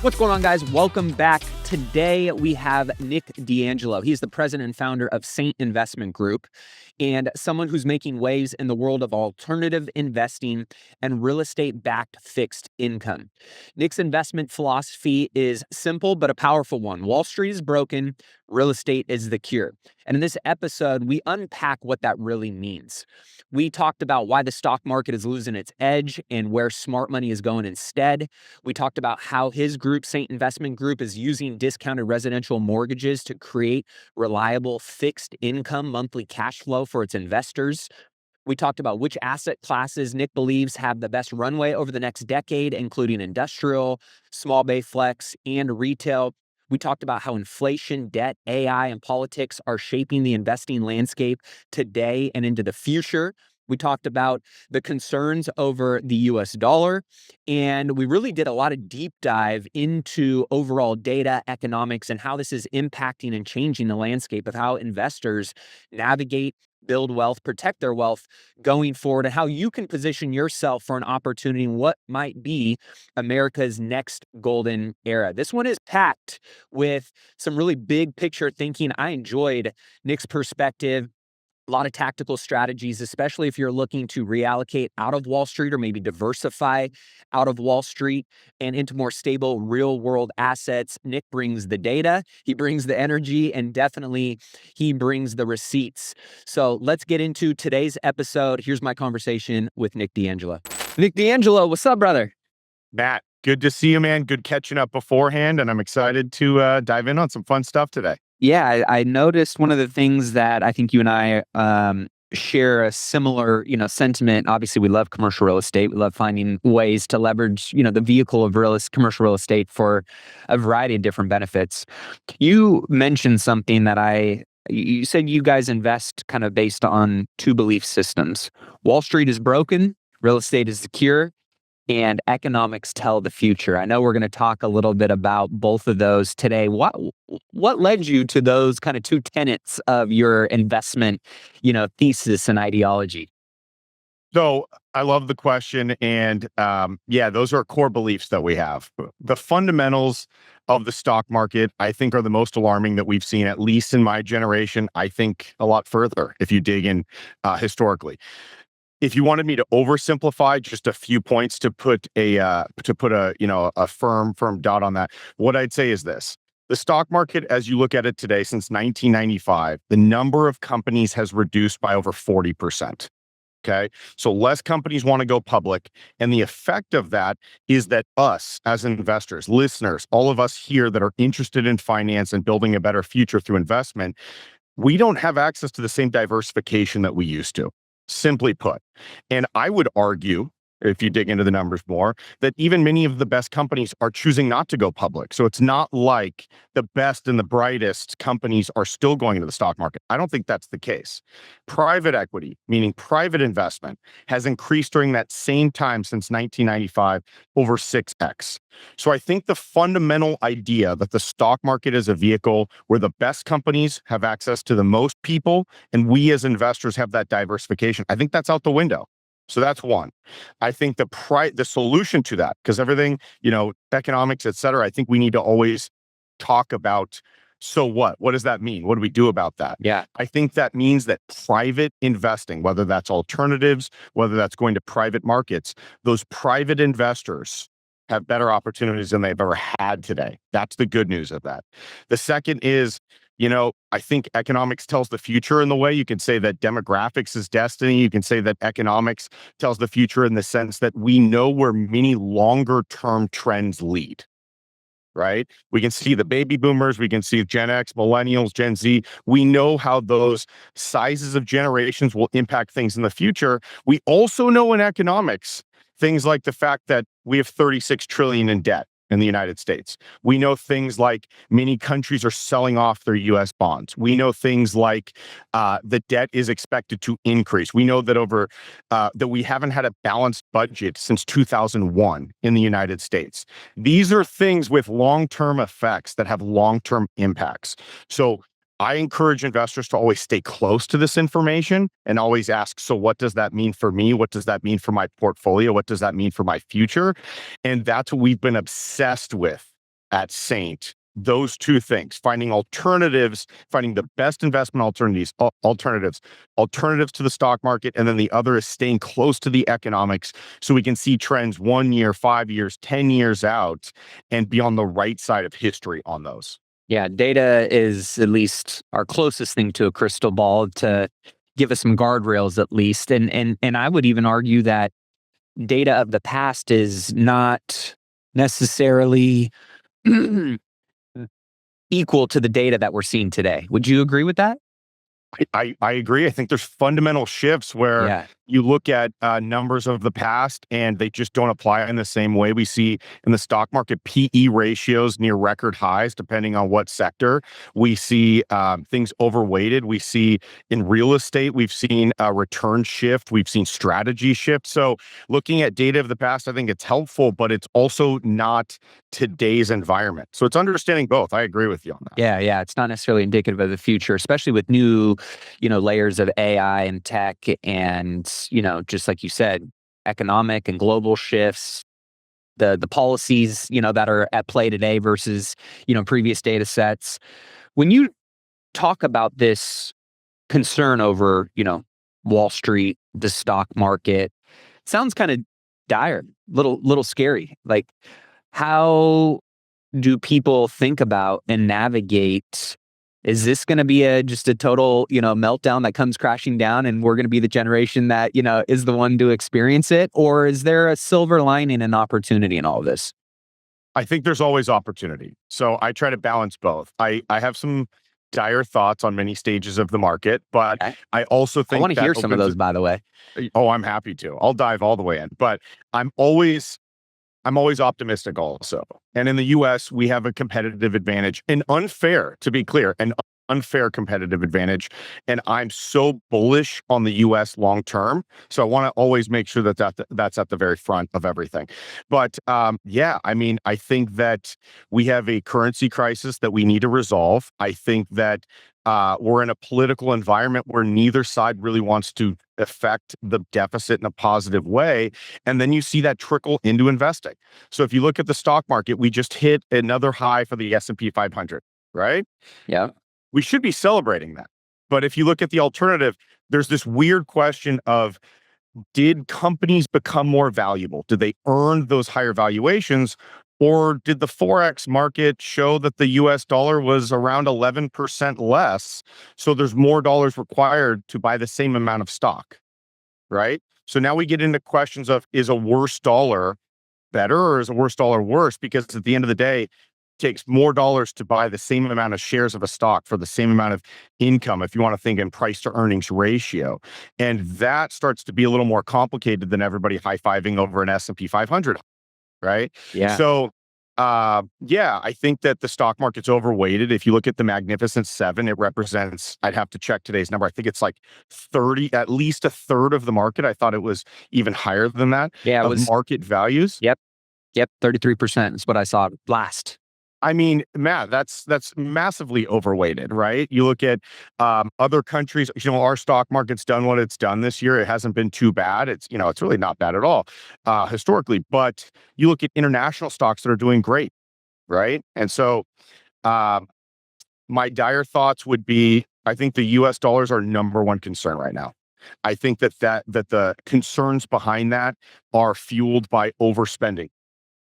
What's going on, guys? Welcome back. Today, we have Nic DeAngelo. He's the president and founder of Saint Investment Group and someone who's making waves in the world of alternative investing and real estate-backed fixed income. Nic's investment philosophy is simple but a powerful one. Wall Street is broken, real estate is the cure. And in this episode, we unpack what that really means. We talked about why the stock market is losing its edge and where smart money is going instead. We talked about how his group, Saint Investment Group, is using discounted residential mortgages to create reliable fixed income monthly cash flow for its investors. We talked about which asset classes Nic believes have the best runway over the next decade, including industrial, small bay flex, and retail. We talked about how inflation, debt, AI, and politics are shaping the investing landscape today and into the future. We talked about the concerns over the US dollar, and we really did a lot of deep dive into overall data, economics, and how this is impacting and changing the landscape of how investors navigate, build wealth, protect their wealth going forward, and how you can position yourself for an opportunity in what might be America's next golden era. This one is packed with some really big picture thinking. I enjoyed Nic's perspective. A lot of tactical strategies, especially if you're looking to reallocate out of Wall Street or maybe diversify out of Wall Street and into more stable real world assets. Nic brings the data, he brings the energy, and definitely he brings the receipts. So let's get into today's episode. Here's my conversation with Nic DeAngelo. Nic DeAngelo, what's up, brother? Matt, good to see you, man. Good catching up beforehand, and I'm excited to dive in on some fun stuff today. Yeah, I noticed one of the things that I think you and I share a similar, sentiment. Obviously, we love commercial real estate. We love finding ways to leverage, the vehicle of commercial real estate for a variety of different benefits. You mentioned something that you said you guys invest kind of based on two belief systems. Wall Street is broken, real estate is the cure, and economics tell the future. I know we're going to talk a little bit about both of those today. What led you to those kind of two tenets of your investment, thesis and ideology? So I love the question. And those are core beliefs that we have. The fundamentals of the stock market, I think, are the most alarming that we've seen, at least in my generation. I think a lot further if you dig in historically. If you wanted me to oversimplify just a few points to put a firm dot on that, what I'd say is this. The stock market, as you look at it today, since 1995, the number of companies has reduced by over 40%. Okay. So less companies want to go public. And the effect of that is that us as investors, listeners, all of us here that are interested in finance and building a better future through investment, we don't have access to the same diversification that we used to. Simply put. And I would argue, if you dig into the numbers more, that even many of the best companies are choosing not to go public. So it's not like the best and the brightest companies are still going into the stock market. I don't think that's the case. Private equity, meaning private investment, has increased during that same time since 1995 over 6x. So I think the fundamental idea that the stock market is a vehicle where the best companies have access to the most people and we as investors have that diversification, I think that's out the window. So that's one. I think the solution to that, because everything, economics, et cetera, I think we need to always talk about, so what? What does that mean? What do we do about that? Yeah. I think that means that private investing, whether that's alternatives, whether that's going to private markets, those private investors have better opportunities than they've ever had today. That's the good news of that. The second is, I think economics tells the future in the way. You can say that demographics is destiny. You can say that economics tells the future in the sense that we know where many longer term trends lead, right? We can see the baby boomers. We can see Gen X, millennials, Gen Z. We know how those sizes of generations will impact things in the future. We also know in economics, things like the fact that we have 36 trillion in debt in the United States. We know things like many countries are selling off their US bonds. We know things like the debt is expected to increase. We know that that we haven't had a balanced budget since 2001 in the United States. These are things with long-term effects that have long-term impacts. So I encourage investors to always stay close to this information and always ask, so what does that mean for me? What does that mean for my portfolio? What does that mean for my future? And that's what we've been obsessed with at Saint, those two things, finding alternatives, finding the best investment alternatives to the stock market. And then the other is staying close to the economics so we can see trends 1 year, 5 years, 10 years out and be on the right side of history on those. Yeah, data is at least our closest thing to a crystal ball to give us some guardrails at least. And I would even argue that data of the past is not necessarily equal to the data that we're seeing today. Would you agree with that? I agree. I think there's fundamental shifts where Yeah. you look at numbers of the past and they just don't apply in the same way. We see in the stock market PE ratios near record highs, depending on what sector. We see things overweighted. We see in real estate, we've seen a return shift. We've seen strategy shift. So looking at data of the past, I think it's helpful, but it's also not today's environment. So it's understanding both. I agree with you on that. Yeah. It's not necessarily indicative of the future, especially with new, layers of AI and tech and, just like you said, economic and global shifts, the policies, that are at play today versus, previous data sets. When you talk about this concern over, Wall Street, the stock market, it sounds kind of dire, little scary. Like, how do people think about and navigate? Is this going to be just a total, meltdown that comes crashing down and we're going to be the generation that, is the one to experience it? Or is there a silver lining and opportunity in all of this? I think there's always opportunity. So I try to balance both. I have some dire thoughts on many stages of the market, but Okay. I also I think want to that hear some of opens those, by the way. Oh, I'm happy to. I'll dive all the way in, but I'm always optimistic also. And in the US, we have a competitive advantage, to be clear, an unfair competitive advantage. And I'm so bullish on the US long term. So I want to always make sure that's at the very front of everything. But I think that we have a currency crisis that we need to resolve. I think that we're in a political environment where neither side really wants to affect the deficit in a positive way. And then you see that trickle into investing. So if you look at the stock market, we just hit another high for the S&P 500, right? Yeah. We should be celebrating that. But if you look at the alternative, there's this weird question of, did companies become more valuable? Did they earn those higher valuations? Or did the Forex market show that the US dollar was around 11% less? So there's more dollars required to buy the same amount of stock, right? So now we get into questions of, is a worse dollar better or is a worse dollar worse? Because at the end of the day, it takes more dollars to buy the same amount of shares of a stock for the same amount of income, if you want to think in price to earnings ratio. And that starts to be a little more complicated than everybody high-fiving over an S&P 500, right? Yeah. So, I think that the stock market's overweighted. If you look at the Magnificent Seven, it represents, I'd have to check today's number. I think it's like 30, at least a third of the market. I thought it was even higher than that. Yeah. It of was, market values. yep. 33% is what I saw last. I mean, Matt, that's massively overweighted, right? You look at other countries, our stock market's done what it's done this year. It hasn't been too bad. It's really not bad at all historically. But you look at international stocks that are doing great, right? And so my dire thoughts would be, I think the US dollars are number one concern right now. I think that the concerns behind that are fueled by overspending.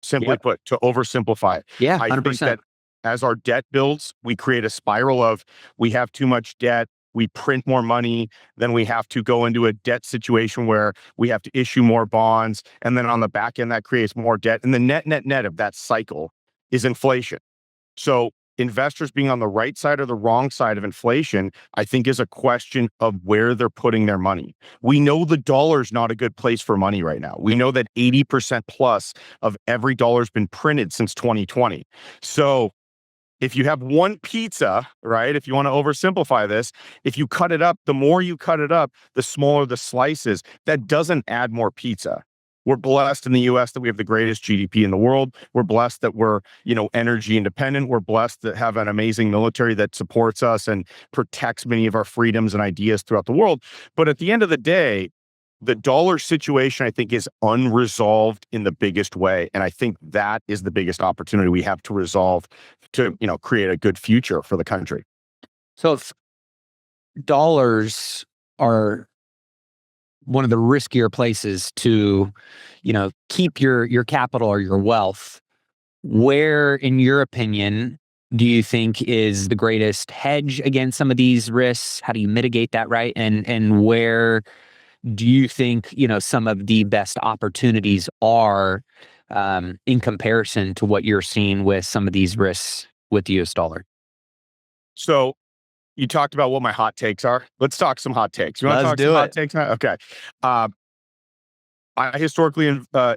Simply Yep. put, to oversimplify it. Yeah. I think 100%. that as our debt builds, we create a spiral of, we have too much debt, we print more money, then we have to go into a debt situation where we have to issue more bonds. And then on the back end, that creates more debt. And the net of that cycle is inflation. So investors being on the right side or the wrong side of inflation, I think is a question of where they're putting their money. We know the dollar's not a good place for money right now. We know that 80% plus of every dollar's been printed since 2020. So if you have one pizza, right, if you want to oversimplify this, if you cut it up, the more you cut it up, the smaller the slices. That doesn't add more pizza. We're blessed in the US that we have the greatest GDP in the world. We're blessed that we're, energy independent. We're blessed that have an amazing military that supports us and protects many of our freedoms and ideas throughout the world. But at the end of the day, the dollar situation, I think, is unresolved in the biggest way. And I think that is the biggest opportunity we have to resolve to, create a good future for the country. So if dollars are one of the riskier places to, keep your capital or your wealth, where, in your opinion, do you think is the greatest hedge against some of these risks? How do you mitigate that, right? And where do you think, some of the best opportunities are in comparison to what you're seeing with some of these risks with the US dollar? So you talked about what my hot takes are. Let's talk some hot takes. You want to Let's talk some do hot it. takes now? Okay. Uh, I historically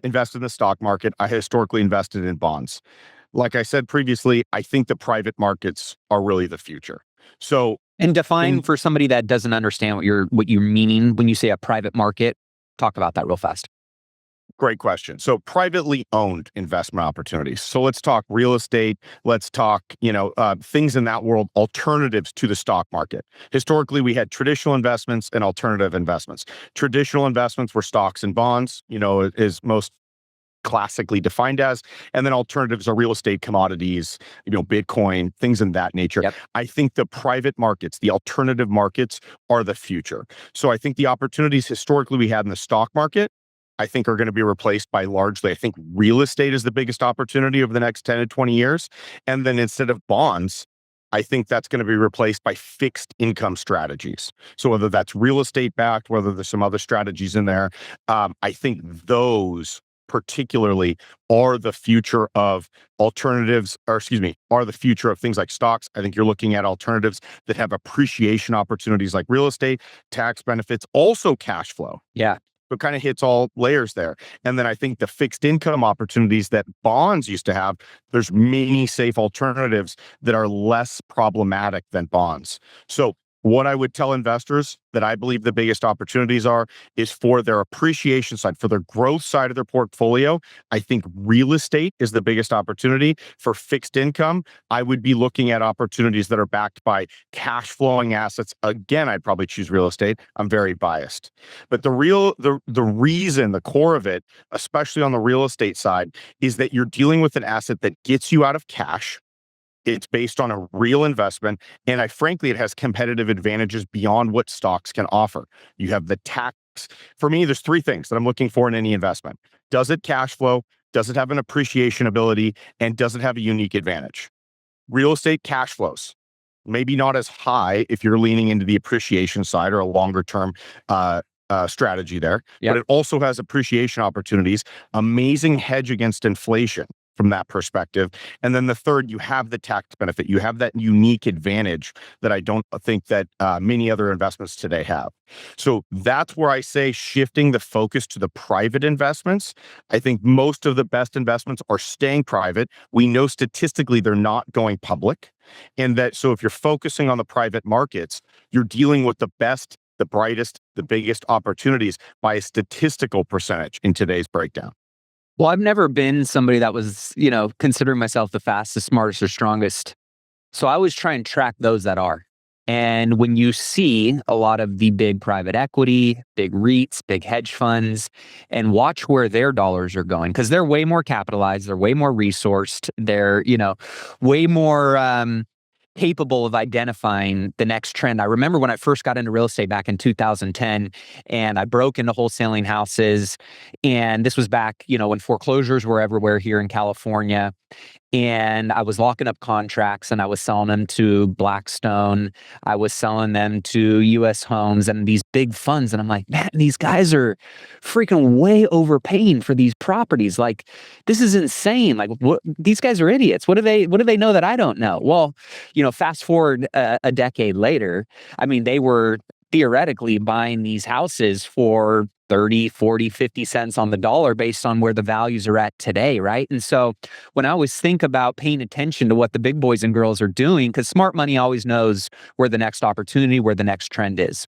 invested in the stock market. I historically invested in bonds. Like I said previously, I think the private markets are really the future. So, And define in for somebody that doesn't understand what you're meaning when you say a private market. Talk about that real fast. Great question. So, privately owned investment opportunities. So, let's talk real estate. Let's talk, things in that world, alternatives to the stock market. Historically, we had traditional investments and alternative investments. Traditional investments were stocks and bonds, is most classically defined as, and then alternatives are real estate, commodities, Bitcoin, things in that nature. Yep. I think the private markets, the alternative markets are the future. So I think the opportunities historically we had in the stock market, I think are going to be replaced by largely, I think real estate is the biggest opportunity over the next 10 to 20 years. And then instead of bonds, I think that's going to be replaced by fixed income strategies. So whether that's real estate backed, whether there's some other strategies in there, I think those particularly are the future of alternatives, or excuse me, are the future of things like stocks. I think you're looking at alternatives that have appreciation opportunities like real estate, tax benefits, also cash flow. Yeah. So it kind of hits all layers there. And then I think the fixed income opportunities that bonds used to have, there's many safe alternatives that are less problematic than bonds. So what I would tell investors that I believe the biggest opportunities are is for their appreciation side, for their growth side of their portfolio. I think real estate is the biggest opportunity. For fixed income, I would be looking at opportunities that are backed by cash flowing assets. Again, I'd probably choose real estate. I'm very biased. But the reason, the core of it, especially on the real estate side, is that you're dealing with an asset that gets you out of cash. It's based on a real investment. And frankly, it has competitive advantages beyond what stocks can offer. You have the tax. For me, there's three things that I'm looking for in any investment. Does it cash flow? Does it have an appreciation ability? And does it have a unique advantage? Real estate cash flows, maybe not as high if you're leaning into the appreciation side or a longer term strategy there, Yep. but it also has appreciation opportunities, amazing hedge against inflation from that perspective. And then the third, you have the tax benefit. You have that unique advantage that I don't think that many other investments today have. So that's where I say shifting the focus to the private investments. I think most of the best investments are staying private. We know statistically they're not going public. And that, so if you're focusing on the private markets, you're dealing with the best, the brightest, the biggest opportunities by a statistical percentage in today's breakdown. Well, I've never been somebody that was, considering myself the fastest, smartest, or strongest. So I always try and track those that are. And when you see a lot of the big private equity, big REITs, big hedge funds, and watch where their dollars are going, because they're way more capitalized, they're way more resourced, they're, way more capable of identifying the next trend. I remember when I first got into real estate back in 2010, and I broke into wholesaling houses. And this was back, when foreclosures were everywhere here in California. And I was locking up contracts and I was selling them to Blackstone. I was selling them to US Homes and these big funds. And I'm like, man, these guys are freaking way overpaying for these properties. Like, this is insane. Like, what, these guys are idiots. What do they know that I don't know? Well, fast forward a decade later, I mean, they were theoretically buying these houses for 30, 40, 50 cents on the dollar based on where the values are at today, right? And so when I always think about paying attention to what the big boys and girls are doing, because smart money always knows where the next opportunity, where the next trend is.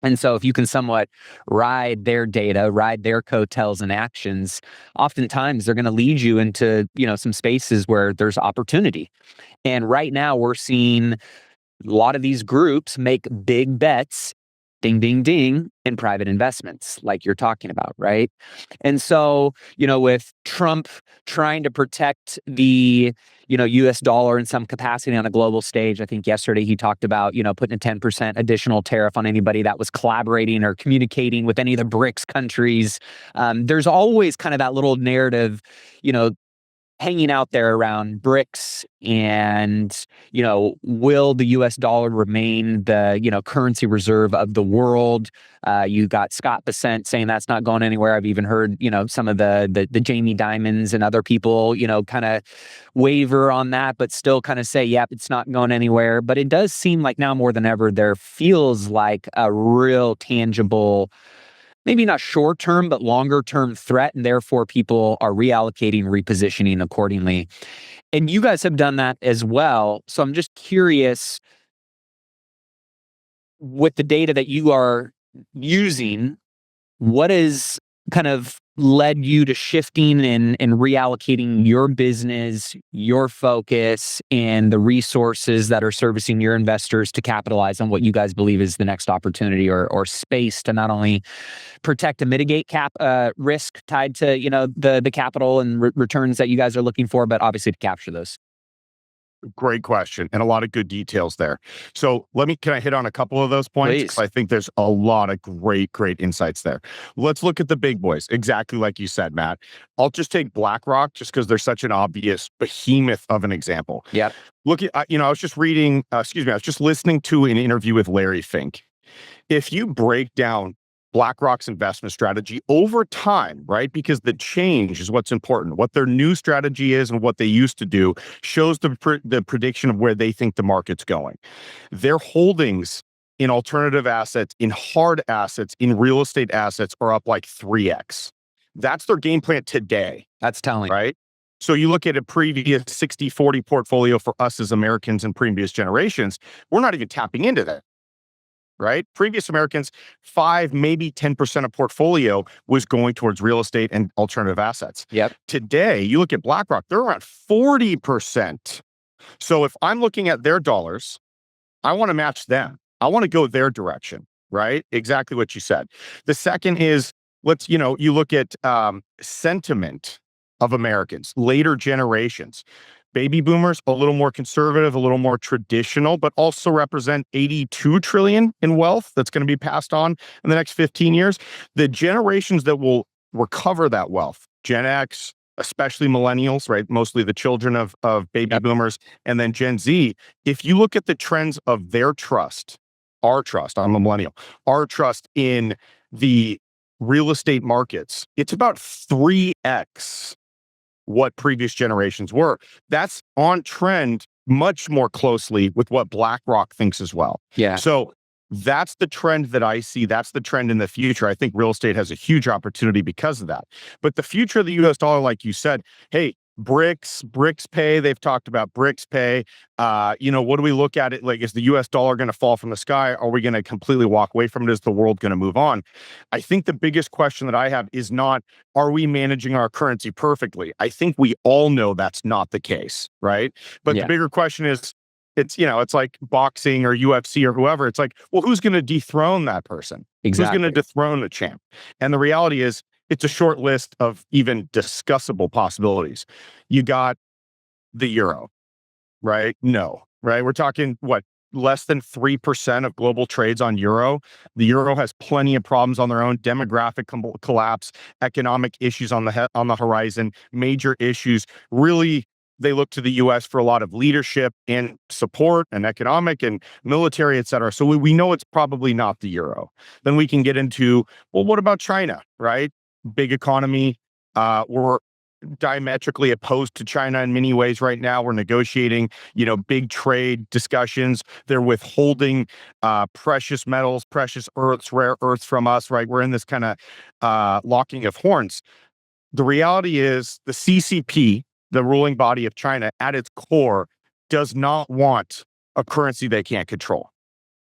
And so if you can somewhat ride their data, ride their coattails and actions, oftentimes they're going to lead you into, some spaces where there's opportunity. And right now we're seeing a lot of these groups make big bets ding, ding, ding, in private investments, like you're talking about, right? And so, with Trump trying to protect the, US dollar in some capacity on a global stage, I think yesterday he talked about, putting a 10% additional tariff on anybody that was collaborating or communicating with any of the BRICS countries. There's always kind of that little narrative, you know, hanging out there around BRICS and, will the US dollar remain the, currency reserve of the world? You got Scott Bessent saying that's not going anywhere. I've even heard, some of the Jamie Dimons and other people, kind of waver on that, but still kind of say, yep, it's not going anywhere. But it does seem like now more than ever, there feels like a real tangible, maybe not short term, but longer term threat. And therefore, people are reallocating, repositioning accordingly. And you guys have done that as well. So I'm just curious, with the data that you are using, what has kind of led you to shifting and reallocating your business, your focus, and the resources that are servicing your investors to capitalize on what you guys believe is the next opportunity or space to not only protect and mitigate risk tied to the capital and returns that you guys are looking for, but obviously to capture those? Great question, and a lot of good details there. So can I hit on a couple of those points? Please. Because I think there's a lot of great insights there. Let's look at the big boys, exactly like you said, Matt. I'll just take BlackRock just because they're such an obvious behemoth of an example. Yep. Look at, I was just I was just listening to an interview with Larry Fink. If you break down BlackRock's investment strategy over time, right? Because the change is what's important. What their new strategy is and what they used to do shows the prediction of where they think the market's going. Their holdings in alternative assets, in hard assets, in real estate assets are up like 3x. That's their game plan today. That's telling. Right? So you look at a previous 60-40 portfolio for us as Americans in previous generations, we're not even tapping into that. Right? Previous Americans, 5, maybe 10% of portfolio was going towards real estate and alternative assets. Yep. Today, you look at BlackRock, they're around 40%. So if I'm looking at their dollars, I want to match them. I want to go their direction, right? Exactly what you said. The second is, you look at sentiment of Americans, later generations. Baby boomers, a little more conservative, a little more traditional, but also represent 82 trillion in wealth that's going to be passed on in the next 15 years. The generations that will recover that wealth, Gen X, especially millennials, right? Mostly the children of baby boomers, and then Gen Z. If you look at the trends of their trust, our trust, I'm a millennial, our trust in the real estate markets, it's about 3x what previous generations were. That's on trend much more closely with what BlackRock thinks as well. Yeah. So that's the trend that I see. That's the trend in the future. I think real estate has a huge opportunity because of that. But the future of the US dollar, like you said, hey, BRICS pay, they've talked about BRICS pay. What do we look at it like? Is the US dollar going to fall from the sky? Are we going to completely walk away from it? Is the world going to move on? I think the biggest question that I have is not, are we managing our currency perfectly? I think we all know that's not the case, right? But the bigger question is, it's like boxing or UFC or whoever. It's like, well, who's going to dethrone that person? Exactly. Who's going to dethrone the champ? And the reality is, it's a short list of even discussable possibilities. You got the euro, right? No, right? We're talking less than 3% of global trades on euro. The euro has plenty of problems on their own: demographic collapse, economic issues on the horizon, major issues. Really, they look to the US for a lot of leadership and support and economic and military, et cetera. So we know it's probably not the euro. Then we can get into, well, what about China, right? Big economy. We're diametrically opposed to China in many ways right now. We're negotiating, big trade discussions. They're withholding precious metals, precious earths, rare earths from us, right? We're in this kind of locking of horns. The reality is the CCP, the ruling body of China, at its core, does not want a currency they can't control.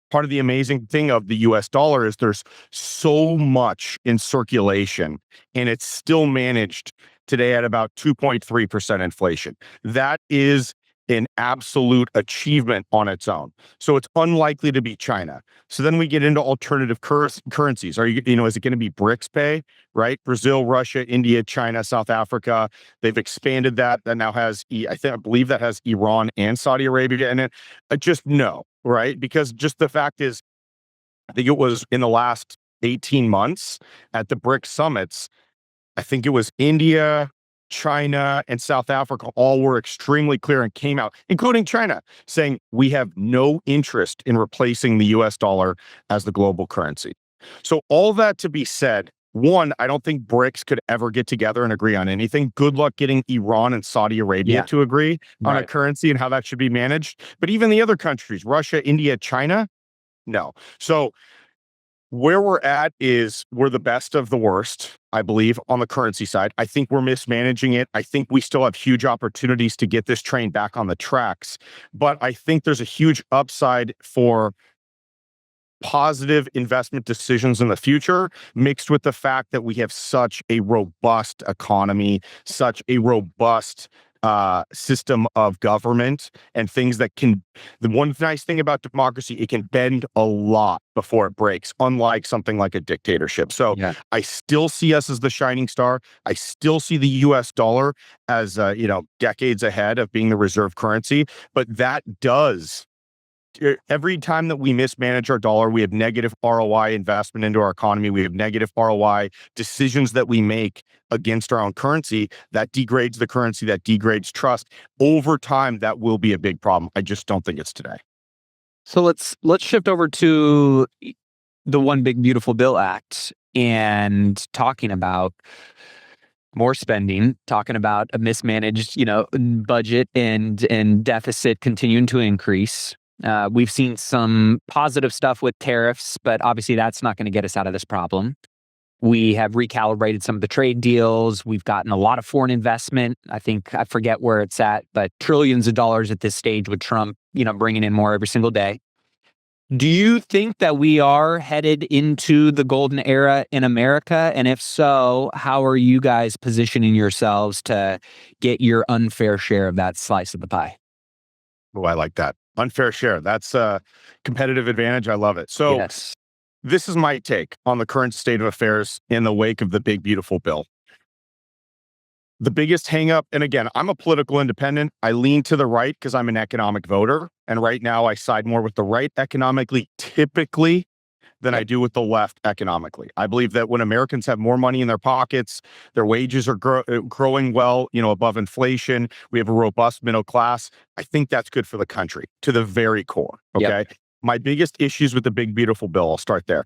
Part of the amazing thing of the US dollar is there's so much in circulation, and it's still managed today at about 2.3% inflation. That is an absolute achievement on its own. So it's unlikely to be China. So then we get into alternative currencies. Is it going to be BRICS pay, right? Brazil, Russia, India, China, South Africa. They've expanded that. That now has, I believe that has Iran and Saudi Arabia in it. Just no, right? Because just the fact is, I think it was in the last 18 months at the BRICS summits, I think it was India, China, and South Africa all were extremely clear and came out, including China, saying we have no interest in replacing the US dollar as the global currency. So all that to be said, one, I don't think BRICS could ever get together and agree on anything. Good luck getting Iran and Saudi Arabia to agree on a currency and how that should be managed. But even the other countries, Russia, India, China, no. So where we're at is we're the best of the worst, I believe, on the currency side. I think we're mismanaging it. I think we still have huge opportunities to get this train back on the tracks. But I think there's a huge upside for positive investment decisions in the future, mixed with the fact that we have such a robust economy, such a robust system of government and things that can, the one nice thing about democracy, it can bend a lot before it breaks, unlike something like a dictatorship. So I still see us as the shining star. I still see the US dollar as, decades ahead of being the reserve currency, but that does, every time that we mismanage our dollar, we have negative ROI investment into our economy. We have negative ROI decisions that we make against our own currency that degrades the currency, that degrades trust. Over time, that will be a big problem. I just don't think it's today. So let's shift over to the One Big Beautiful Bill Act and talking about more spending, talking about a mismanaged, budget and deficit continuing to increase. We've seen some positive stuff with tariffs, but obviously that's not going to get us out of this problem. We have recalibrated some of the trade deals. We've gotten a lot of foreign investment. I forget where it's at, but trillions of dollars at this stage with Trump, bringing in more every single day. Do you think that we are headed into the golden era in America? And if so, how are you guys positioning yourselves to get your unfair share of that slice of the pie? Oh, I like that. Unfair share. That's a competitive advantage. I love it. So This is my take on the current state of affairs in the wake of the big, beautiful bill. The biggest hangup, and again, I'm a political independent. I lean to the right because I'm an economic voter. And right now I side more with the right economically, typically, than I do with the left economically. I believe that when Americans have more money in their pockets, their wages are growing well, above inflation. We have a robust middle class. I think that's good for the country to the very core. Okay. My biggest issues with the big, beautiful bill, I'll start there.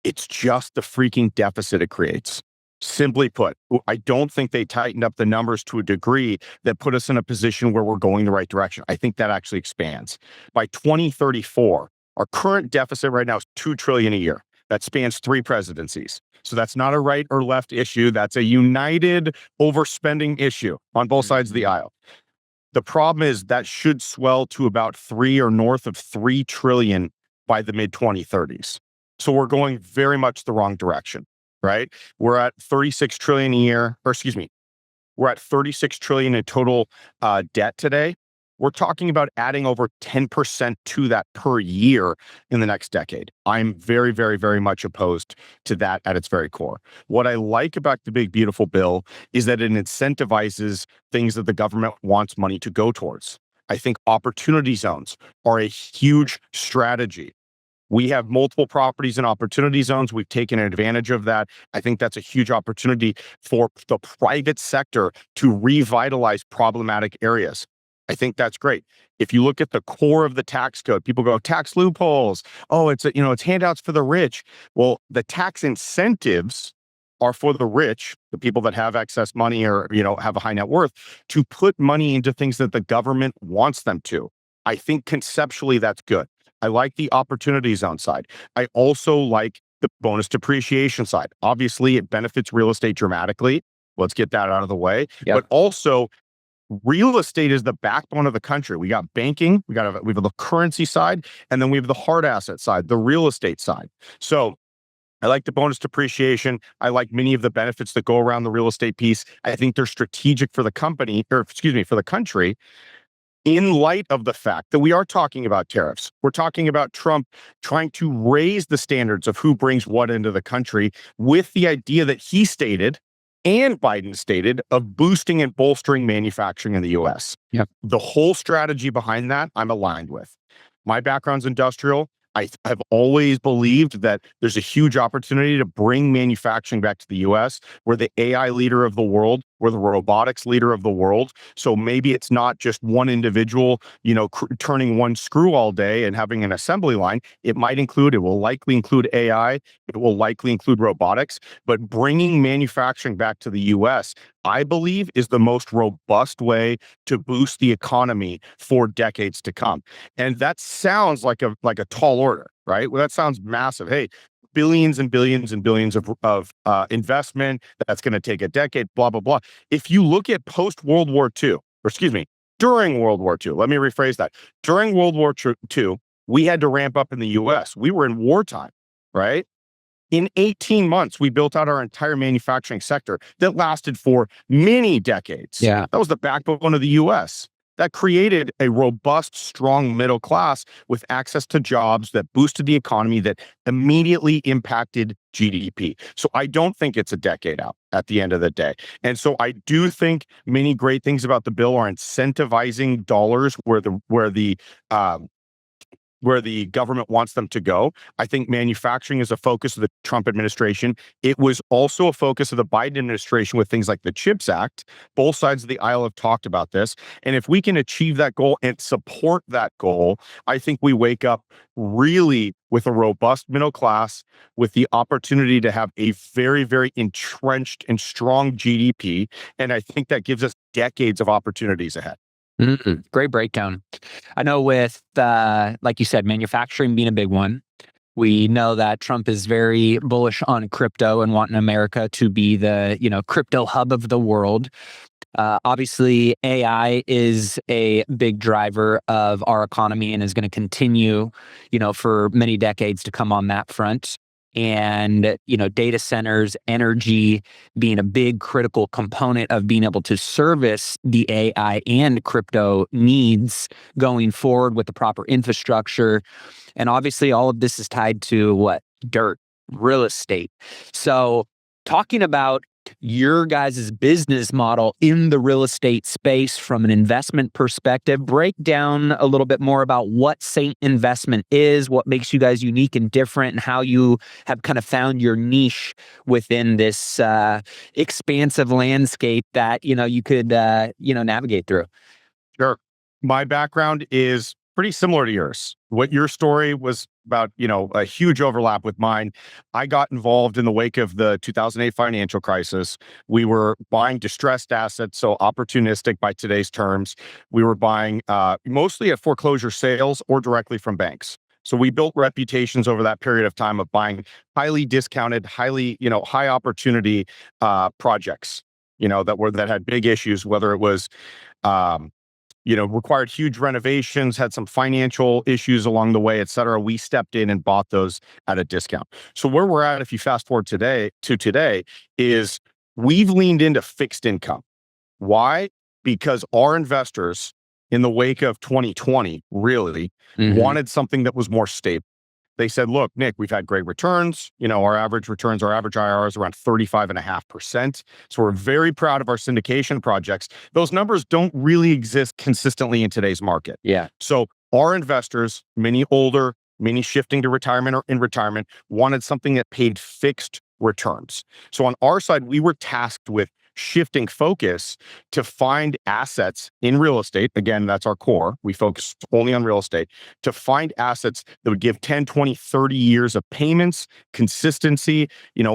It's just the freaking deficit it creates. Simply put, I don't think they tightened up the numbers to a degree that put us in a position where we're going the right direction. I think that actually expands. By 2034, our current deficit right now is $2 trillion a year. That spans 3 presidencies. So that's not a right or left issue. That's a united overspending issue on both sides of the aisle. The problem is that should swell to about 3 or north of 3 trillion by the mid 2030s. So we're going very much the wrong direction, right? We're at 36 trillion a year, we're at 36 trillion in total debt today. We're talking about adding over 10% to that per year in the next decade. I'm very, very, very much opposed to that at its very core. What I like about the big, beautiful bill is that it incentivizes things that the government wants money to go towards. I think opportunity zones are a huge strategy. We have multiple properties in opportunity zones. We've taken advantage of that. I think that's a huge opportunity for the private sector to revitalize problematic areas. I think that's great. If you look at the core of the tax code, people go, tax loopholes. Oh, it's handouts for the rich. Well, the tax incentives are for the rich, the people that have excess money or, have a high net worth, to put money into things that the government wants them to. I think conceptually that's good. I like the opportunity zone side. I also like the bonus depreciation side. Obviously, it benefits real estate dramatically. Let's get that out of the way. But also, real estate is the backbone of the country. We got banking, we have the currency side, and then we have the hard asset side, the real estate side. So I like the bonus depreciation. I like many of the benefits that go around the real estate piece. I think they're strategic for the for the country. in light of the fact that we are talking about tariffs. We're talking about Trump trying to raise the standards of who brings what into the country with the idea that he stated and Biden stated of boosting and bolstering manufacturing in the US. Yep. The whole strategy behind that, I'm aligned with. My background's industrial. I have always believed that there's a huge opportunity to bring manufacturing back to the US. We're the AI leader of the world. We're the robotics leader of the world. So maybe it's not just one individual, turning one screw all day and having an assembly line. It will likely include AI. It will likely include robotics. But bringing manufacturing back to the US, I believe, is the most robust way to boost the economy for decades to come. And that sounds like a tall order, right? Well, that sounds massive. Hey, billions and billions and billions of investment that's going to take a decade, blah, blah, blah. If you look at post-World War II, or excuse me, during World War II, let me rephrase that. During World War II, we had to ramp up in the US. We were in wartime, right? In 18 months, we built out our entire manufacturing sector that lasted for many decades. Yeah. That was the backbone of the US. That created a robust, strong middle class with access to jobs that boosted the economy, that immediately impacted GDP. So I don't think it's a decade out at the end of the day. And so I do think many great things about the bill are incentivizing dollars where the government wants them to go. I think manufacturing is a focus of the Trump administration. It was also a focus of the Biden administration with things like the CHIPS Act. Both sides of the aisle have talked about this. And if we can achieve that goal and support that goal, I think we wake up really with a robust middle class, with the opportunity to have a very, very entrenched and strong GDP. And I think that gives us decades of opportunities ahead. Great breakdown. I know with, like you said, manufacturing being a big one. We know that Trump is very bullish on crypto and wanting America to be the, crypto hub of the world. Obviously, AI is a big driver of our economy and is going to continue, for many decades to come on that front. And, data centers, energy being a big critical component of being able to service the AI and crypto needs going forward with the proper infrastructure. And obviously all of this is tied to what? Dirt, real estate. So talking about your guys' business model in the real estate space from an investment perspective, break down a little bit more about what Saint Investment is, what makes you guys unique and different, and how you have kind of found your niche within this expansive landscape that, you could, navigate through. Sure. My background is pretty similar to yours. What your story was about, a huge overlap with mine. I got involved in the wake of the 2008 financial crisis. We were buying distressed assets, so opportunistic by today's terms. We were buying mostly at foreclosure sales or directly from banks. So we built reputations over that period of time of buying highly discounted, high opportunity projects, that had big issues, whether it was required huge renovations, had some financial issues along the way, et cetera. We stepped in and bought those at a discount. So where we're at, if you fast forward today, is we've leaned into fixed income. Why? Because our investors in the wake of 2020 really wanted something that was more stable. They said, look, Nick, we've had great returns. Our average IRR is around 35.5%. So we're very proud of our syndication projects. Those numbers don't really exist consistently in today's market. Yeah. So our investors, many older, many shifting to retirement or in retirement, wanted something that paid fixed returns. So on our side, we were tasked with shifting focus to find assets in real estate. Again, that's our core. We focus only on real estate to find assets that would give 10, 20, 30 years of payments, consistency,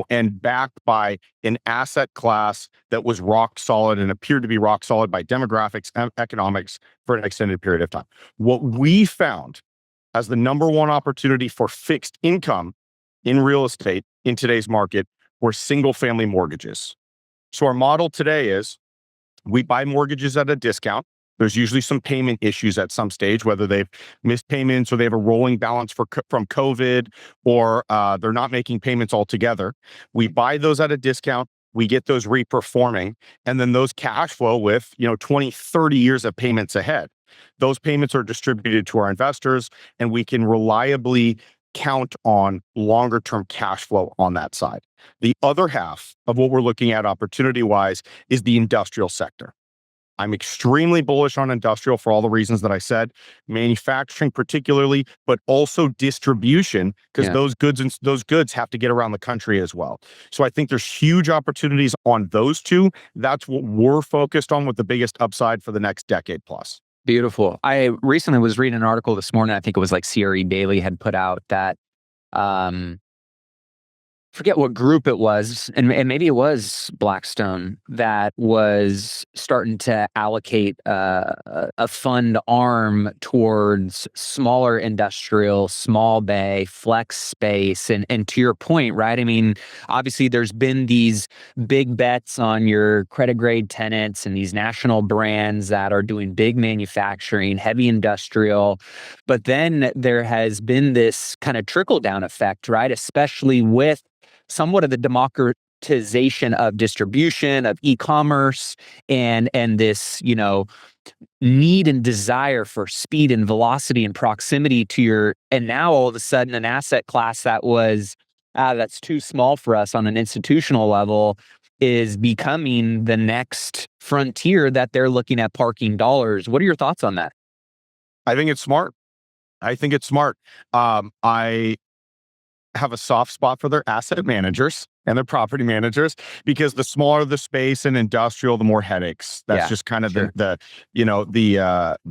and backed by an asset class that was rock solid and appeared to be rock solid by demographics and economics for an extended period of time. What we found as the number one opportunity for fixed income in real estate in today's market were single family mortgages. So our model today is we buy mortgages at a discount. There's usually some payment issues at some stage, whether they've missed payments or they have a rolling balance from COVID, or they're not making payments altogether. We buy those at a discount. We get those reperforming, and then those cash flow with 20, 30 years of payments ahead. Those payments are distributed to our investors, and we can reliably count on longer term cash flow on that side. The other half of what we're looking at opportunity wise is the industrial sector. I'm extremely bullish on industrial for all the reasons that I said, manufacturing particularly, but also distribution, because those goods have to get around the country as well. So I think there's huge opportunities on those two. That's what we're focused on with the biggest upside for the next decade plus. Beautiful. I recently was reading an article this morning. I think it was like CRE Daily had put out that forget what group it was, and maybe it was Blackstone that was starting to allocate a fund arm towards smaller industrial, small bay, flex space. And to your point, right? I mean, obviously there's been these big bets on your credit grade tenants and these national brands that are doing big manufacturing, heavy industrial. But then there has been this kind of trickle down effect, right? Especially with somewhat of the democratization of distribution, of e-commerce, and this, need and desire for speed and velocity and proximity to your, and now all of a sudden an asset class that was, that's too small for us on an institutional level is becoming the next frontier that they're looking at parking dollars. What are your thoughts on that? I think it's smart. I have a soft spot for their asset managers and their property managers, because the smaller the space and industrial, the more headaches. That's just kind of the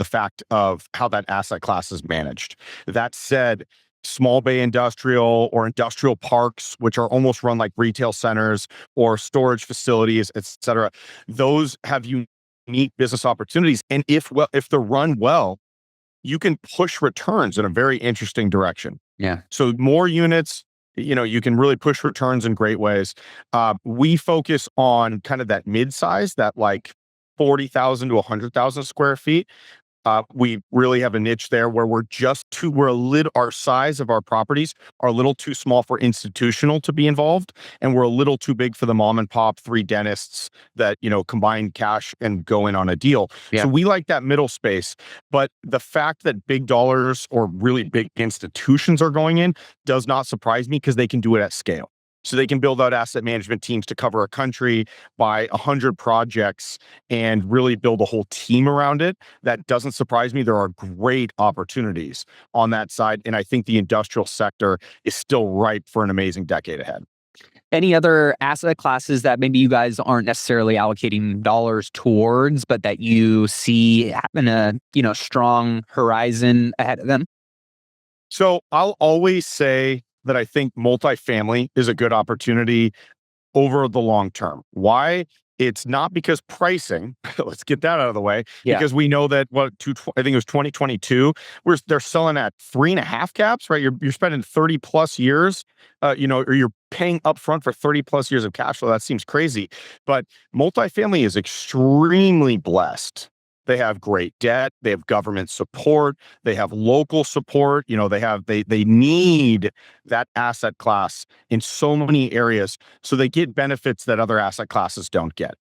fact of how that asset class is managed. That said, small bay industrial or industrial parks, which are almost run like retail centers or storage facilities, et cetera, those have unique business opportunities. And if they're run well, you can push returns in a very interesting direction. Yeah. So more units, you can really push returns in great ways. We focus on kind of that mid-size, that like 40,000 to 100,000 square feet. We really have a niche there where our size of our properties are a little too small for institutional to be involved. And we're a little too big for the mom and pop 3 dentists that, combine cash and go in on a deal. Yeah. So we like that middle space. But the fact that big dollars or really big institutions are going in does not surprise me, because they can do it at scale. So they can build out asset management teams to cover a country, buy 100 projects, and really build a whole team around it. That doesn't surprise me. There are great opportunities on that side. And I think the industrial sector is still ripe for an amazing decade ahead. Any other asset classes that maybe you guys aren't necessarily allocating dollars towards, but that you see having a, strong horizon ahead of them? So I'll always say that I think multifamily is a good opportunity over the long term. Why? It's not because pricing, let's get that out of the way, because we know that I think it was 2022, where they're selling at 3.5 caps, right? You're spending 30 plus years, or you're paying upfront for 30 plus years of cash flow. That seems crazy. But multifamily is extremely blessed. They have great debt. They have government support. They have local support. They need that asset class in so many areas. So they get benefits that other asset classes don't get.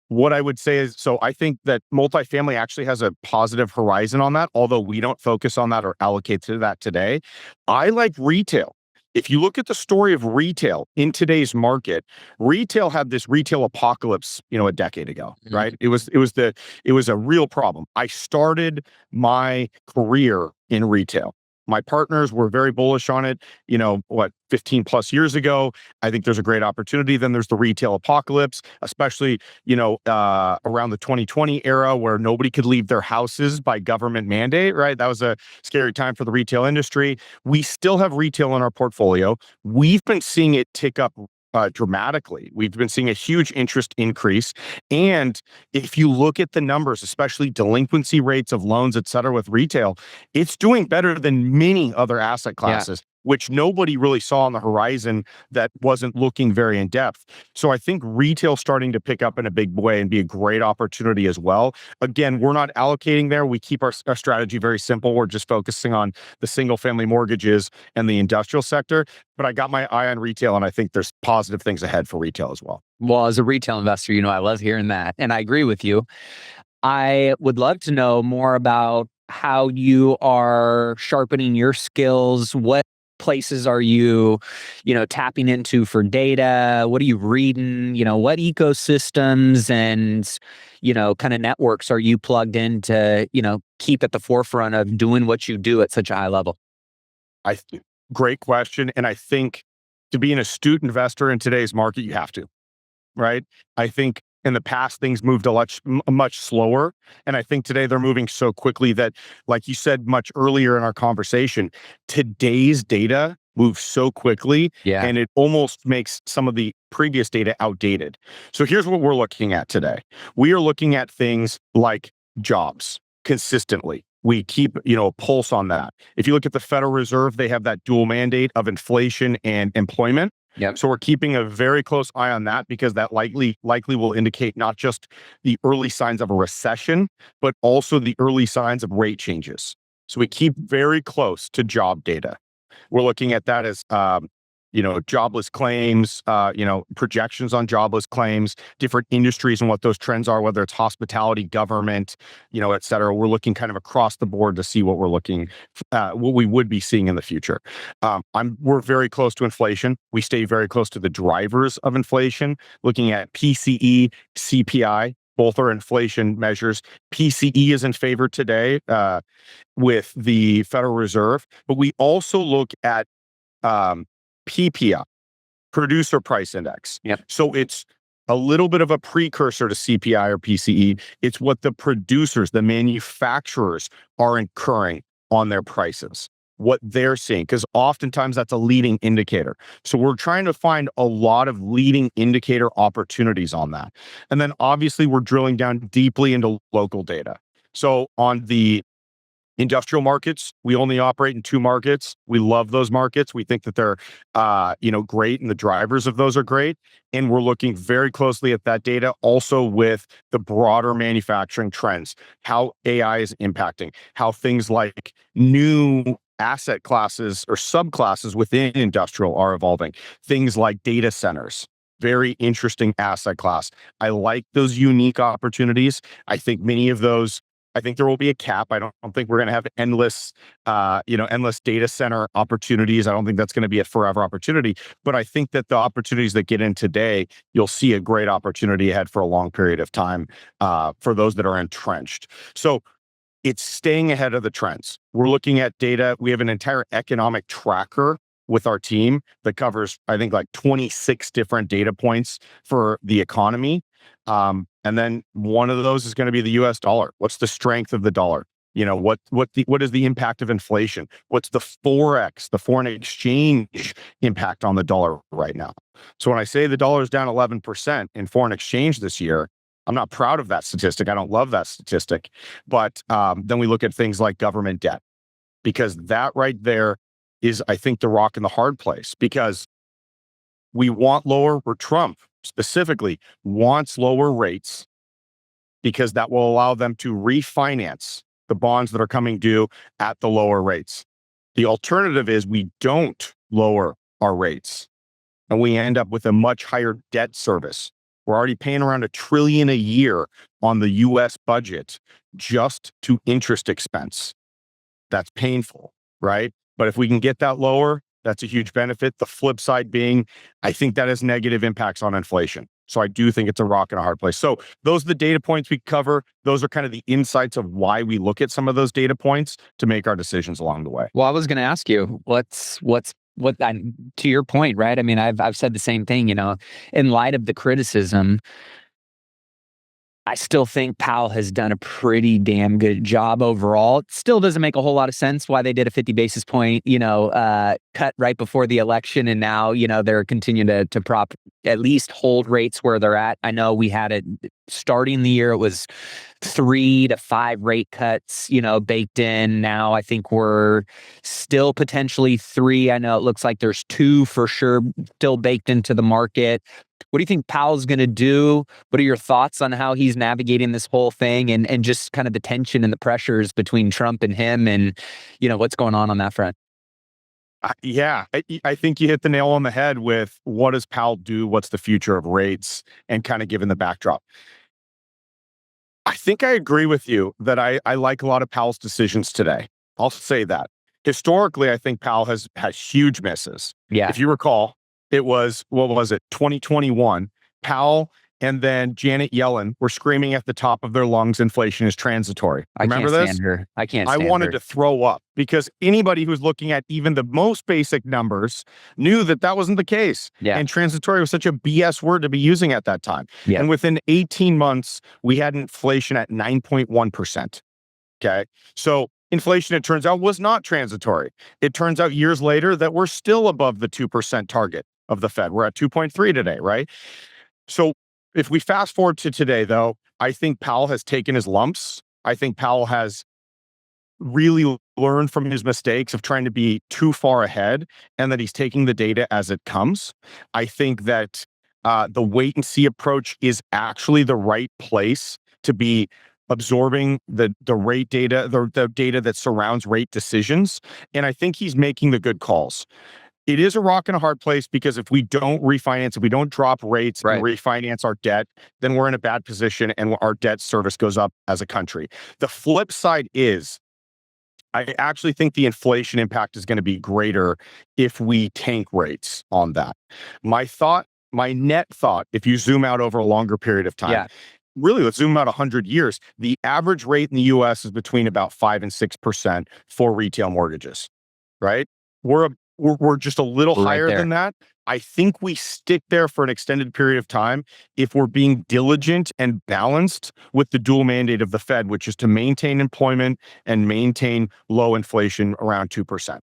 What I would say is, so I think that multifamily actually has a positive horizon on that, although we don't focus on that or allocate to that today. I like retail. If you look at the story of retail in today's market, retail had this retail apocalypse, a decade ago, right? It was a real problem. I started my career in retail. My partners were very bullish on it, 15 plus years ago. I think there's a great opportunity. Then there's the retail apocalypse, especially, around the 2020 era, where nobody could leave their houses by government mandate, right? That was a scary time for the retail industry. We still have retail in our portfolio. We've been seeing it tick up dramatically. We've been seeing a huge interest increase. And if you look at the numbers, especially delinquency rates of loans, et cetera, with retail, it's doing better than many other asset classes, which nobody really saw on the horizon that wasn't looking very in depth. So I think retail starting to pick up in a big way and be a great opportunity as well. Again, we're not allocating there. We keep our strategy very simple. We're just focusing on the single family mortgages and the industrial sector. But I got my eye on retail, and I think there's positive things ahead for retail as well. Well, as a retail investor, I love hearing that. And I agree with you. I would love to know more about how you are sharpening your skills. What places are you, tapping into for data? What are you reading? What ecosystems and, kind of networks are you plugged in to, keep at the forefront of doing what you do at such a high level? I Great question. And I think to be an astute investor in today's market, you have to, right? I think in the past things moved much slower, and I think today they're moving so quickly that, like you said much earlier in our conversation, today's data moves so quickly, Yeah. and it almost makes some of the previous data outdated. So here's what we're looking at today. We are looking at things like jobs consistently. We keep, a pulse on that. If you look at the Federal Reserve, they have that dual mandate of inflation and employment. Yep. So we're keeping a very close eye on that, because that likely will indicate not just the early signs of a recession, but also the early signs of rate changes. So we keep very close to job data. We're looking at that as jobless claims, projections on jobless claims, different industries and what those trends are, whether it's hospitality, government, et cetera. We're looking kind of across the board to see what what we would be seeing in the future. We're very close to inflation. We stay very close to the drivers of inflation, looking at PCE, CPI. Both are inflation measures. PCE is in favor today with the Federal Reserve, but we also look at PPI, producer price index. Yep. So it's a little bit of a precursor to CPI or PCE. It's what the producers, the manufacturers, are incurring on their prices, what they're seeing, because oftentimes that's a leading indicator. So we're trying to find a lot of leading indicator opportunities on that. And then obviously we're drilling down deeply into local data. So on the industrial markets, we only operate in two markets. We love those markets. We think that they're, great, and the drivers of those are great. And we're looking very closely at that data, also with the broader manufacturing trends, how AI is impacting, how things like new asset classes or subclasses within industrial are evolving. Things like data centers. Very interesting asset class. I like those unique opportunities. I think many of those, I think there will be a cap. I don't think we're going to have endless data center opportunities. I don't think that's going to be a forever opportunity. But I think that the opportunities that get in today, you'll see a great opportunity ahead for a long period of time for those that are entrenched. So it's staying ahead of the trends. We're looking at data. We have an entire economic tracker with our team that covers, I think, like 26 different data points for the economy. And then one of those is going to be the US dollar. What's the strength of the dollar? What is the impact of inflation? What's the Forex, the foreign exchange impact on the dollar right now? So when I say the dollar is down 11% in foreign exchange this year, I'm not proud of that statistic. I don't love that statistic. But then we look at things like government debt, because that right there is, I think, the rock in the hard place, because we want lower, or Trump specifically wants lower rates, because that will allow them to refinance the bonds that are coming due at the lower rates. The alternative is we don't lower our rates and we end up with a much higher debt service. We're already paying around $1 trillion a year on the US budget just to interest expense. That's painful, right? But if we can get that lower, that's a huge benefit. The flip side being, I think that has negative impacts on inflation. So I do think it's a rock in a hard place. So those are the data points we cover. Those are kind of the insights of why we look at some of those data points to make our decisions along the way. Well, I was going to ask you, to your point, right? I mean, I've said the same thing, in light of the criticism, I still think Powell has done a pretty damn good job overall. It still doesn't make a whole lot of sense why they did a 50 basis point, cut right before the election. And now, they're continuing to at least hold rates where they're at. I know we had it starting the year, it was 3 to 5 rate cuts, baked in. Now I think we're still potentially 3. I know it looks like there's 2 for sure still baked into the market. What do you think Powell's going to do? What are your thoughts on how he's navigating this whole thing, and just kind of the tension and the pressures between Trump and him, and, what's going on that front? I think you hit the nail on the head with what does Powell do? What's the future of rates? And kind of given the backdrop. I think I agree with you that I like a lot of Powell's decisions today. I'll say that. Historically, I think Powell has huge misses. Yeah, If you recall, it was, what was it, 2021, Powell and then Janet Yellen were screaming at the top of their lungs, inflation is transitory. I Remember can't this? stand her. I can't I stand wanted her. to throw up because anybody who's looking at even the most basic numbers knew that that wasn't the case. Yeah, And transitory was such a BS word to be using at that time. yeah, And within 18 months, we had inflation at 9.1%. Okay. So inflation, it turns out, was not transitory. It turns out years later that we're still above the 2% target of the Fed. We're at 2.3 today, right? So if we fast forward to today, though, I think Powell has taken his lumps. I think Powell has really learned from his mistakes of trying to be too far ahead and that he's taking the data as it comes. I think that the wait and see approach is actually the right place to be absorbing the rate data, the data that surrounds rate decisions. And I think he's making the good calls. It is a rock and a hard place because if we don't refinance, if we don't drop rates and right. refinance our debt, then we're in a bad position and our debt service goes up as a country. The flip side is I actually think the inflation impact is going to be greater if we tank rates on that. My net thought, if you zoom out over a longer period of time, Yeah, really, let's zoom out 100 years. The average rate in the US is between about 5 and 6% for retail mortgages, right? We're just a little we're right higher there. than that. I think we stick there for an extended period of time if we're being diligent and balanced with the dual mandate of the Fed, which is to maintain employment and maintain low inflation around 2%.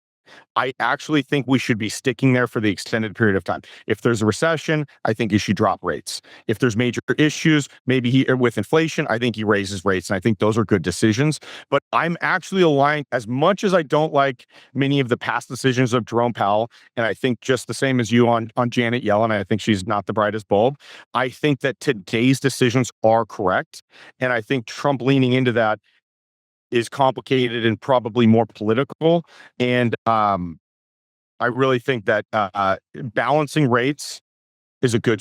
I actually think we should be sticking there for the extended period of time. If there's a recession, I think he should drop rates. If there's major issues, maybe with inflation, I think he raises rates. And I think those are good decisions. But I'm actually aligned as much as I don't like many of the past decisions of Jerome Powell. And I think just the same as you on Janet Yellen, I think she's not the brightest bulb. I think that today's decisions are correct. And I think Trump leaning into that is complicated and probably more political. And I really think that balancing rates is a good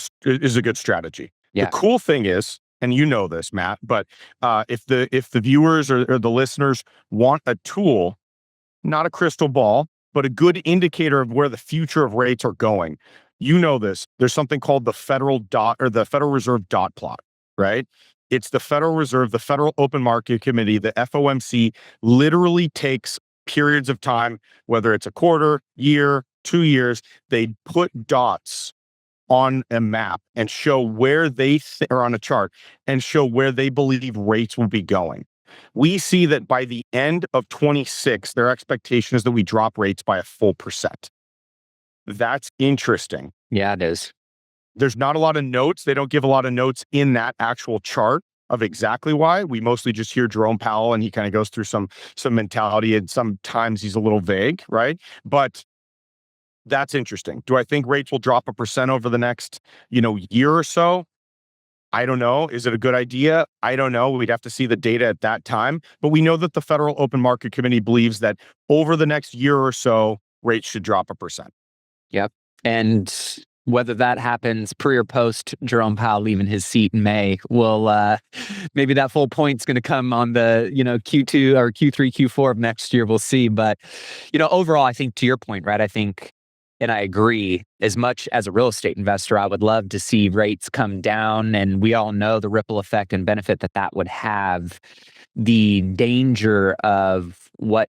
strategy. The Yeah, cool thing is, and you know this, Matt, but if the viewers or the listeners want a tool, not a crystal ball, but a good indicator of where the future of rates are going, you know this. There's something called the Federal Reserve dot plot, right? It's the Federal Reserve, the Federal Open Market Committee, the FOMC literally takes periods of time, whether it's a quarter, year, 2 years, they put dots on a map and show where or on a chart and show where they believe rates will be going. We see that by the end of 26, their expectation is that we drop rates by a full percent. That's interesting. yeah, it is. There's not a lot of notes. They don't give a lot of notes in that actual chart of exactly why. We mostly just hear Jerome Powell and he kind of goes through some mentality, and sometimes he's a little vague, right? But that's interesting. Do I think rates will drop 1% over the next, year or so? I don't know. Is it a good idea? I don't know. We'd have to see the data at that time. But we know that the Federal Open Market Committee believes that over the next year or so, rates should drop 1%. Yep. And whether that happens pre or post Jerome Powell leaving his seat in May, will maybe that full point's going to come on the Q2 or Q3, Q4 of next year. We'll see. But overall, I think to your point, right? I think, and I agree. As much as a real estate investor, I would love to see rates come down, and we all know the ripple effect and benefit that would have. The danger of what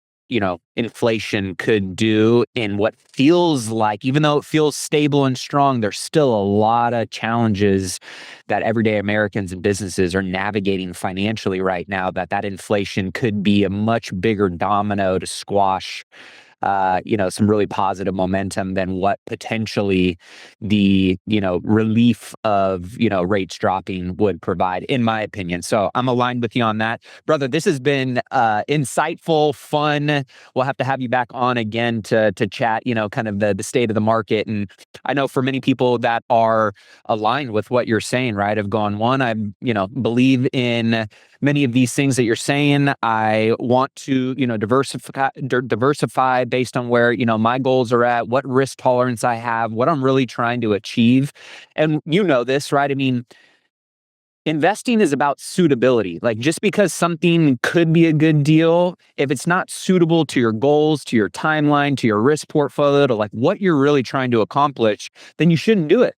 inflation could do in what feels like, even though it feels stable and strong, there's still a lot of challenges that everyday Americans and businesses are navigating financially right now, that inflation could be a much bigger domino to squash some really positive momentum than what potentially the, relief of, rates dropping would provide, in my opinion. So I'm aligned with you on that. Brother, this has been insightful, fun. We'll have to have you back on again to chat, kind of the state of the market. And I know for many people that are aligned with what you're saying, right, have gone, one, I, believe in many of these things that you're saying. I want to, diversify based on where, my goals are at, what risk tolerance I have, what I'm really trying to achieve. And this, right? I mean, Investing is about suitability. Like just because something could be a good deal, if it's not suitable to your goals, to your timeline, to your risk portfolio, to like what you're really trying to accomplish, then you shouldn't do it.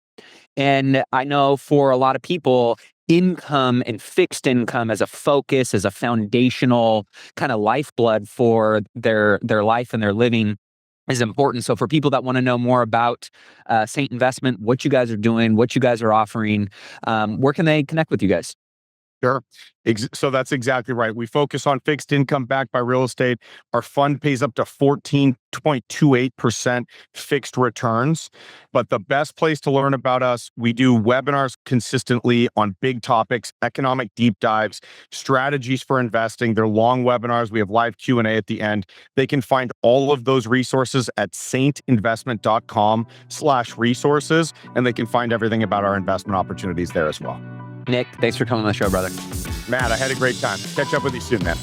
And I know for a lot of people, income and fixed income as a focus, as a foundational kind of lifeblood for their life and their living is important. So for people that want to know more about Saint Investment, what you guys are doing, what you guys are offering, where can they connect with you guys? Sure. So that's exactly right. We focus on fixed income backed by real estate. Our fund pays up to 14.28% fixed returns. But the best place to learn about us, we do webinars consistently on big topics, economic deep dives, strategies for investing. They're long webinars. We have live Q&A at the end. They can find all of those resources at saintinvestment.com/resources, and they can find everything about our investment opportunities there as well. Nic, thanks for coming on the show, brother. Matt, I had a great time. Catch up with you soon, man.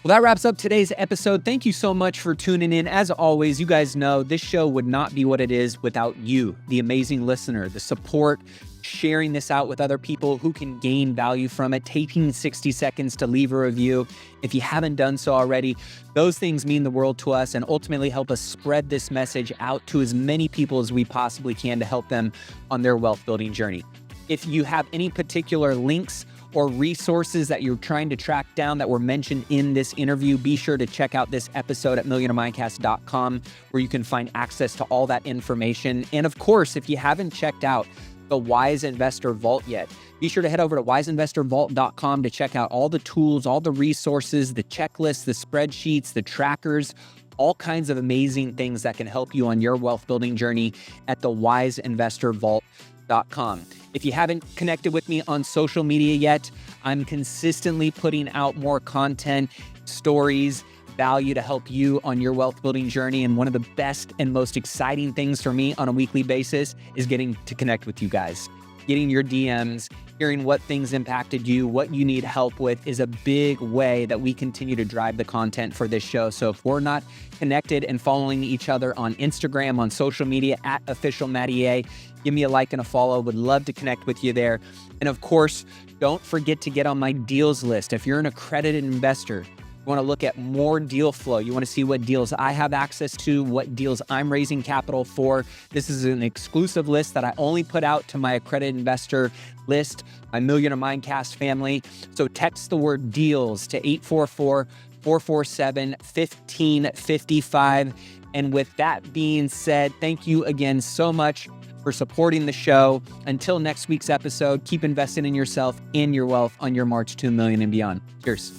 Well, that wraps up today's episode. Thank you so much for tuning in. As always, you guys know this show would not be what it is without you, the amazing listener, the support, sharing this out with other people who can gain value from it, taking 60 seconds to leave a review. If you haven't done so already, those things mean the world to us and ultimately help us spread this message out to as many people as we possibly can to help them on their wealth building journey. If you have any particular links or resources that you're trying to track down that were mentioned in this interview, be sure to check out this episode at millionairemindcast.com, where you can find access to all that information. And of course, if you haven't checked out the Wise Investor Vault yet, be sure to head over to wiseinvestorvault.com to check out all the tools, all the resources, the checklists, the spreadsheets, the trackers, all kinds of amazing things that can help you on your wealth building journey at the wiseinvestorvault.com. If you haven't connected with me on social media yet, I'm consistently putting out more content, stories, value to help you on your wealth building journey. And one of the best and most exciting things for me on a weekly basis is getting to connect with you guys. Getting your DMs, hearing what things impacted you, what you need help with is a big way that we continue to drive the content for this show. So if we're not connected and following each other on Instagram, on social media at official Matty A, give me a like and a follow. Would love to connect with you there. And of course, don't forget to get on my deals list. If you're an accredited investor, you want to look at more deal flow. You want to see what deals I have access to, what deals I'm raising capital for. This is an exclusive list that I only put out to my accredited investor list, my Millionaire Mindcast family. So text the word deals to 844-447-1555. And with that being said, thank you again so much for supporting the show. Until next week's episode, keep investing in yourself and your wealth on your march to $1 million and beyond. Cheers.